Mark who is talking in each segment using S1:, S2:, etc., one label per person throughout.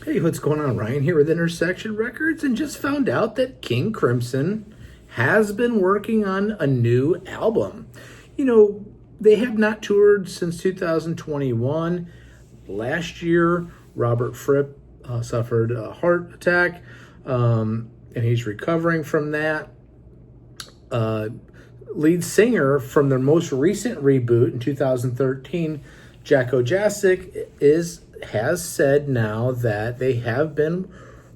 S1: Hey, what's going on? Ryan here with Intersection Records, and just found out that King Crimson has been working on a new album. You know, they have not toured since 2021. Last year, Robert Fripp suffered a heart attack, and he's recovering from that. Uh, Lead singer from their most recent reboot in 2013, Jakko has said now that they have been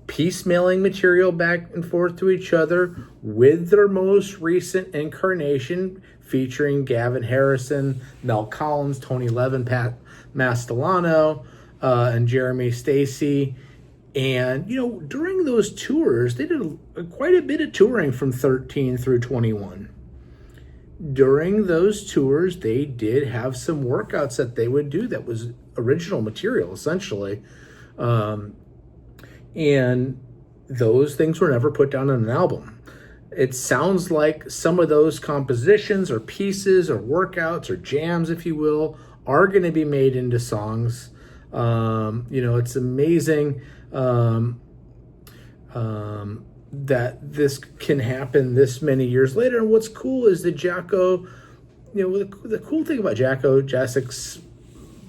S1: piecemealing material back and forth to each other with their most recent incarnation featuring Gavin Harrison, Mel Collins, Tony Levin, Pat Mastelano, and Jeremy Stacy. And, during those tours, they did quite a bit of touring from 13 through 21. During those tours, they did have some workouts that they would do that was original material, essentially. And those things were never put down on an album. It sounds like some of those compositions or pieces or workouts or jams, if you will, are going to be made into songs. It's amazing that this can happen this many years later. And what's cool is that Jakko, the cool thing about Jaksyk's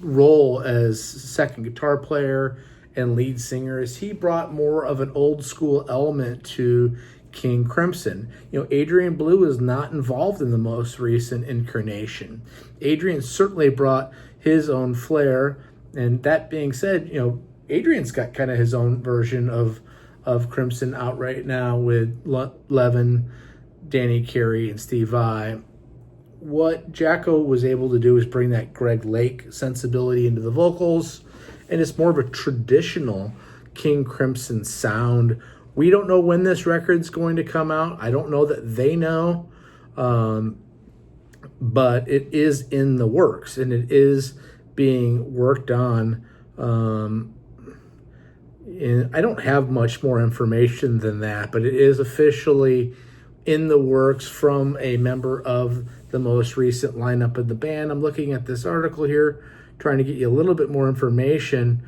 S1: role as second guitar player and lead singer is he brought more of an old school element to King Crimson. Adrian Blue is not involved in the most recent incarnation. Adrian certainly brought his own flair, and that being said, Adrian's got kind of his own version of Crimson out right now with Levin, Danny Carey, and Steve Vai. What Jakko was able to do is bring that Greg Lake sensibility into the vocals, and it's more of a traditional King Crimson sound. We don't know when this record's going to come out. I don't know that they know, but it is in the works, and it is being worked on. And I don't have much more information than that, but it is officially in the works from a member of the most recent lineup of the band. I'm looking at this article here, trying to get you a little bit more information.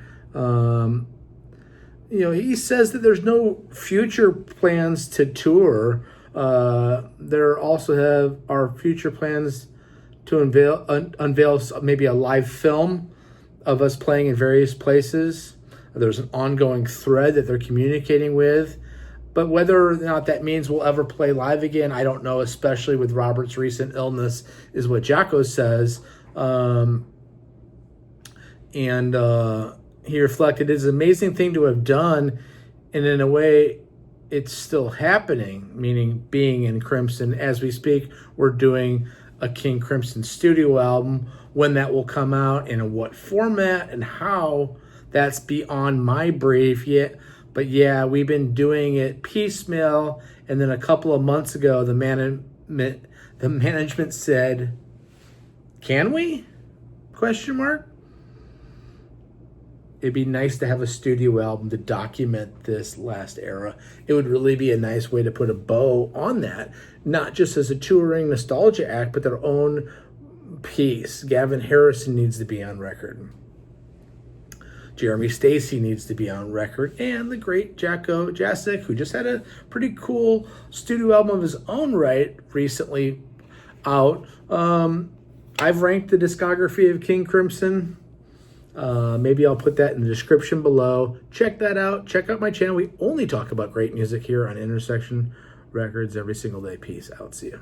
S1: He says that there's no future plans to tour. There also are future plans to unveil maybe a live film of us playing in various places. There's an ongoing thread that they're communicating with. But whether or not that means we'll ever play live again, I don't know, especially with Robert's recent illness, is what Jakko says. And he reflected, it's an amazing thing to have done, and in a way, it's still happening, meaning being in Crimson. As we speak, we're doing a King Crimson studio album. When that will come out and in what format and how, that's beyond my brief yet. But yeah, we've been doing it piecemeal. And then a couple of months ago, the management said, "Can we?" ? It'd be nice to have a studio album to document this last era. It would really be a nice way to put a bow on that, not just as a touring nostalgia act, but their own piece. Gavin Harrison needs to be on record. Jeremy Stacy needs to be on record, and the great Jakszyk, who just had a pretty cool studio album of his own right recently out. I've ranked the discography of King Crimson. Maybe I'll put that in the description below. Check that out. Check out my channel. We only talk about great music here on Intersection Records every single day. Peace out. See ya.